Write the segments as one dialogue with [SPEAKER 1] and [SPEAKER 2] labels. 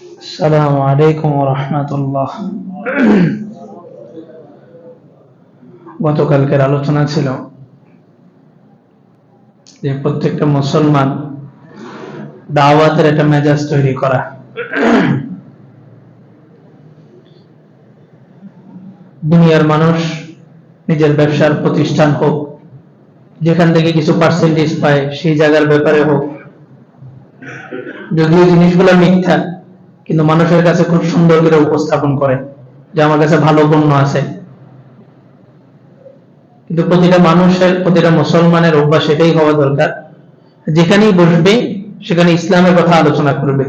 [SPEAKER 1] আসসালামু আলাইকুম ওয়া রাহমাতুল্লাহ। গতকালকের আলোচনা ছিল যে প্রত্যেকটা মুসলমান দাওয়াতের একটা মেজাজ তৈরি করা। দুনিয়ার মানুষ নিজের ব্যবসার প্রতিষ্ঠান হোক, যেখান থেকে কিছু পার্সেন্টেজ পায় সেই জায়গার ব্যাপারে হোক, যদিও জিনিসগুলো মিথ্যা, কিন্তু মানুষের কাছে খুব সুন্দর করে উপস্থাপন করে যে আমার কাছে ভালো পণ্য আছে। কিন্তু প্রতিটা মানুষের, প্রতিটা মুসলমানের অভ্যাস এটাই হওয়া দরকার, যেখানেই বসবে সেখানে ইসলামের কথা আলোচনা করবে।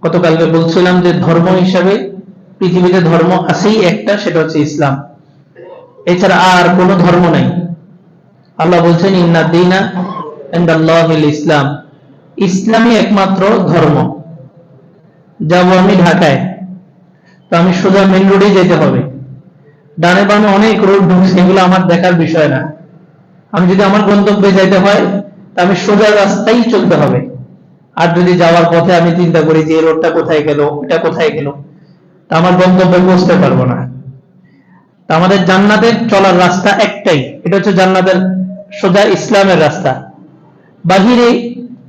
[SPEAKER 1] গতকালকে বলছিলাম যে ধর্ম হিসাবে পৃথিবীতে ধর্ম আছেই একটা, সেটা হচ্ছে ইসলাম। এছাড়া আর কোনো ধর্ম নাই। আল্লাহ বলছেন ইন্না দীনা ইনদাল্লাহিল ইসলাম, ইসলামই একমাত্র ধর্ম। যাবো আমি ঢাকায়, তো আমি সোজা মেন রোডে যেতে হবে। ডানে বামে অনেক রোড ঢুকছে, এগুলো আমার দেখার বিষয় না। আমি যদি আমার গন্তব্যে যাইতে হয় তা আমি সোজা রাস্তায় চলতে হবে। আর যদি যাওয়ার পথে আমি চিন্তা করি যে এই রোডটা কোথায় গেল, এটা কোথায় গেল, তা আমার গন্তব্যে পৌঁছতে পারবো না। তা আমাদের জান্নাতের চলার রাস্তা একটাই, এটা হচ্ছে জান্নাতের সোজা ইসলামের রাস্তা। বাহিরে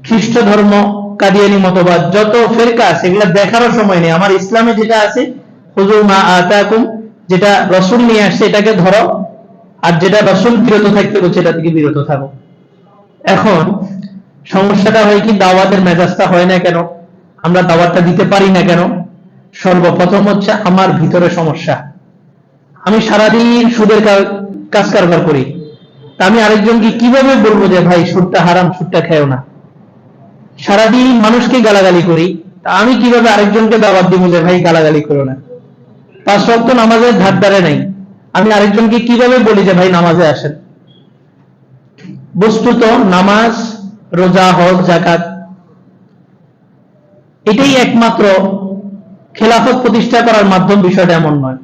[SPEAKER 1] খ্রিস্ট ধর্ম, কাদিয়ানি মতবাদ, যত ফেরকা আছে এগুলা দেখারও সময় নেই। আমার ইসলামে যেটা আছে, হুজুর মা আতাকুম, যেটা রসুল নিয়ে আসছে এটাকে ধরো, আর যেটা রসুল বিরত থাকতে বলছে এটা থেকে বিরত থাকো। এখন সমস্যাটা হয় কি, দাওয়াতের মেজাজটা হয় না কেন, আমরা দাওয়াতটা দিতে পারি না কেন? সর্বপ্রথম হচ্ছে আমার ভিতরে সমস্যা। আমি সারাদিন সুদের কাজ কারবার করি, তা আমি আরেকজনকে কিভাবে বলবো যে ভাই সুদটা হারাম, সুদটা খেও না? সারাদিন মানুষকে গালাগালি করি, তা আমি কিভাবে আরেকজনকে দাওয়াত দিব যে ভাই গালাগালি করো না? 5 ওয়াক্ত নামাজের ধার ধারে নাই, আমি আরেকজনকে কিভাবে বলি যে ভাই নামাজে আসেন? বস্তুত নামাজ, রোজা, হজ, যাকাত এটাই একমাত্র খেলাফত প্রতিষ্ঠা করার মাধ্যম। বিষয়টা এমন নয়।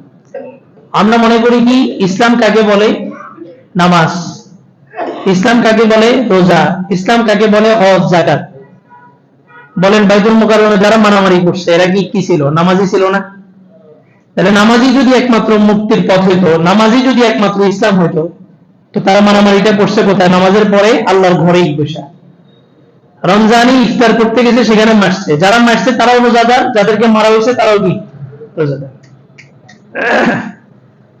[SPEAKER 1] আমরা মনে করি কি, ইসলাম কাকে বলে? নামাজ। ইসলাম কাকে বলে? রোজা। ইসলাম কাকে বলে? হজ, যাকাত। বলেন বাইতুল মুকাররমে যারা মারামারি করছে এরা কি ছিল? নামাজি ছিল না? তাহলে নামাজি যদি একমাত্র মুক্তির পথ হইতো, নামাজি যদি একমাত্র ইসলাম হইতো, তো তারা মারামারিটা করছে কোথায়? নামাজের পরে আল্লাহর ঘরেই বসা। রমজানে ইফতার করতে গেছে, সেখানে মারছে। যারা মারছে তারাও রোজাদার, যাদেরকে মারা হয়েছে তারাও কি রোজাদার।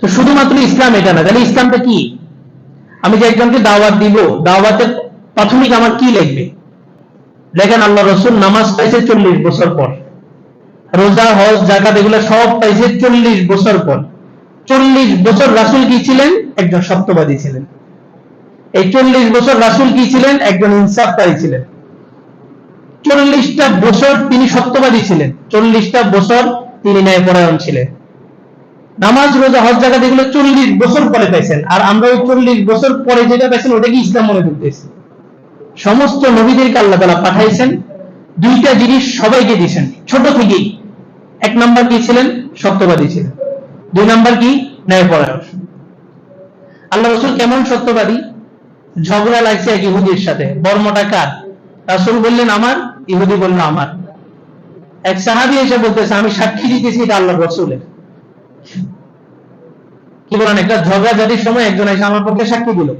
[SPEAKER 1] তো শুধুমাত্র ইসলাম এটা না। তাহলে ইসলামটা কি? আমি যে একজনকে দাওয়াত দিব, দাওয়াতের প্রাথমিক আমার কি লাগবে? দেখেন, আল্লাহ রসুল নামাজ পাইছে 40 বছর পর, রোজা, হজ, যাকাত এগুলো সব পাইছে 40 বছর পর। 40 বছর রাসূল কি ছিলেন? একজন সত্যবাদী ছিলেন। এই 40 বছর রাসূল কি ছিলেন? একজন ইনসাফকারী ছিলেন। 40টা বছর তিনি সত্যবাদী ছিলেন, 40টা বছর তিনি ন্যায়পরায়ণ ছিলেন। নামাজ, রোজা, হজ, যাকাত এগুলো 40 বছর পরে পাইছেন। আর আমরা ওই 40 বছর পরে যেটা পাইছেন ওটা কি ইসলাম মনে করতেছি? সমস্ত নবীদেরকে আল্লাহ তাআলা পাঠাইছেন, দুইটা জিনিস সবাইকে দিয়েছেন ছোট থেকেই। 1 নাম্বার কি ছিলেন? সত্যবাদী ছিলেন। 2 নাম্বার কি? ন্যায়পরায়ণ। আল্লাহ রাসূল কেমন সত্যবাদী? ঝগড়া লাগছে এক ইহুদির সাথে, বর্মটা কার? রাসূল বললেন আমার, ইহুদি বলল আমার। এক সাহাবী এসে বলতেছে আমি সাক্ষী দিতেছি এটা আল্লাহর রাসূলের। কি বলেন? একটা ঝগড়াঝাটির সময় একজন এসে আমার পক্ষে সাক্ষী দিল,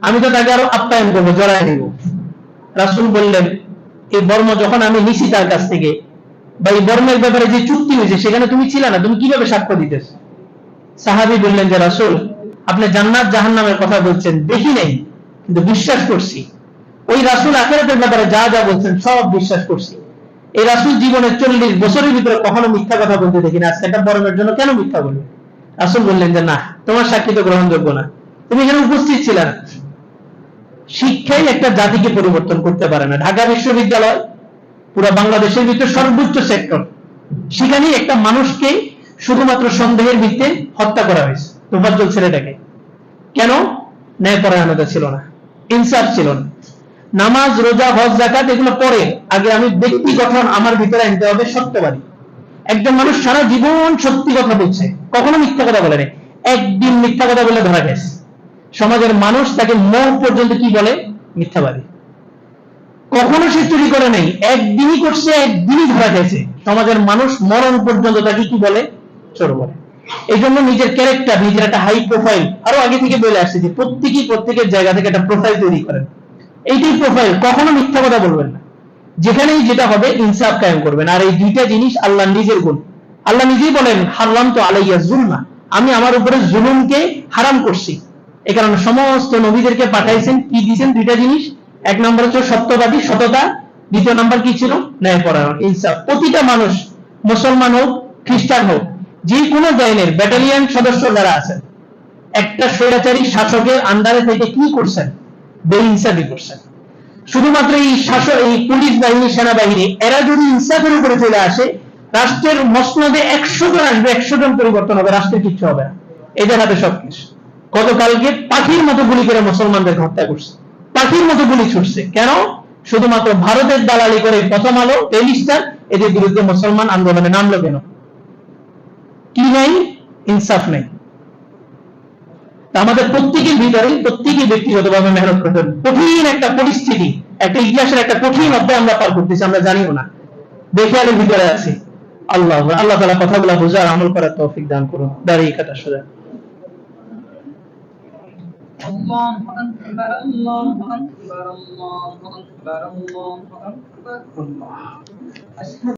[SPEAKER 1] আমি তো তাকে আরো আপ্যায়ন করবো, জড়ায় নিব। রাসূল বললেন এই বর্ম যখন আমি নিছি তার কাছ থেকে, বা এই বর্মের ব্যাপারে যে চুক্তি হয়েছে সেখানে তুমি ছিলে না, তুমি কিভাবে সাক্ষ্য দিতেছ? সাহাবী বললেন যে রাসূল, আপনি জান্নাত জাহান্নামের কথা বলছেন, দেখি নাই কিন্তু বিশ্বাস করছি। ওই রাসূল আখিরাতের ব্যাপারে যা যা বলছেন সব বিশ্বাস করছি। এই রাসূল জীবনের 40 বছরের ভিতরে কখনো মিথ্যা কথা বলতে দেখি না, আজকে একটা বর্মের জন্য কেন মিথ্যা বলবে? রাসূল বললেন যে না, তোমার সাক্ষী তো গ্রহণযোগ্য না, তুমি এখানে উপস্থিত ছিলে না। শিক্ষাই একটা জাতিকে পরিবর্তন করতে পারে না। ঢাকা বিশ্ববিদ্যালয় পুরো বাংলাদেশের ভিতরে সর্বোচ্চ সেক্টর, সেখানে একটা মানুষকে শুধুমাত্র সন্দেহের ভিত্তিতে হত্যা করা হয়েছে, তোফাজ্জল ছেলেটাকে। কেন? ন্যায়পরায়ণতা ছিল না, ইনসাফ ছিল না। নামাজ, রোজা, হজ, যাকাত এগুলো পরে, আগে আমি ব্যক্তি গঠন আমার ভিতরে আনতে হবে সত্যবাদী। একজন মানুষ সারা জীবন সত্যি কথা বলছে, কখনো মিথ্যা কথা বলে না, একদিন মিথ্যা কথা বলে ধরা গেছে। সমাজের মানুষ তাকে মৌত পর্যন্ত কি বলে? মিথ্যাবাদী। কখনো সে চুরি দেরি করে নাই, একদিনই করছে, একদিনই ধরা গেছে। সমাজের মানুষ মরণ পর্যন্ত তাকে কি বলে? চোর বলে। এই জন্য নিজের ক্যারেক্টার, নিজের একটা হাই প্রোফাইল, আরো আগে থেকে বলে আসছে যে প্রত্যেকের জায়গা থেকে একটা প্রোফাইল তৈরি করেন। এইটাই প্রোফাইল, কখনো মিথ্যা কথা বলবেন না, যেখানেই যেটা হবে ইনসাফ কায়েম করবেন। আর এই দুইটা জিনিস আল্লাহ নিজের গুণ। আল্লাহ নিজেই বলেন হারাম তো আলাইয়া জুলমা, আমি আমার উপরে জুলুমকে হারাম করছি। এই কারণে সমস্ত নবীদেরকে পাঠাইছেন, কি দিয়েছেন? দুইটা জিনিস। এক নম্বর হচ্ছে সত্যবাদী, সততা। দ্বিতীয় নম্বর কি ছিল? ন্যায়পরায়ণ, ইনসাফ। প্রতিটা মানুষ, মুসলমান হোক, খ্রিস্টান হোক, যে কোনো জাইনের ব্যাটালিয়ন সদস্য যারা আছেন, একটা স্বৈরাচারী শাসকের আন্ডারে থেকে কি করছেন? বেইনসাফি করছেন। শুধুমাত্র এই শাসক, এই পুলিশ বাহিনী, সেনাবাহিনী, এরা যদি ইনসাফের উপরে চলে আসে, রাষ্ট্রের মসনদে 100 জন আসবে, 100 জন পরিবর্তন হবে, রাষ্ট্রের কিচ্ছু হবে না। এদের হাতে সবকিছু। গতকালকে পাখির মতো গুলি করে মুসলমানদের হত্যা করছে, পাখির মতো গুলি ছুটছে। কেন? শুধুমাত্র ভারতের দালালি করে প্রথম আলো, ডেইলি স্টার এদের বিরুদ্ধে মুসলমান আন্দোলনে নামলো কেন? কি নাই? ইনসাফ নেই। আমাদের প্রত্যেকের ভিতরে, প্রত্যেকেই ব্যক্তিগতভাবে মেহনত করতে হবে। কঠিন একটা পরিস্থিতি, একটা ইতিহাসের একটা কঠিন অধ্যায় আমরা পার করতেছি, আমরা জানিও না, বেখেয়ালের ভিতরে আছি। আল্লাহ তাআলা কথাগুলো বোঝার, আমল করার তৌফিক দান করুন। দাঁড়িয়ে কাটা সোজা।
[SPEAKER 2] الله أكبر الله أكبر الله أكبر الله أكبر الله أشهد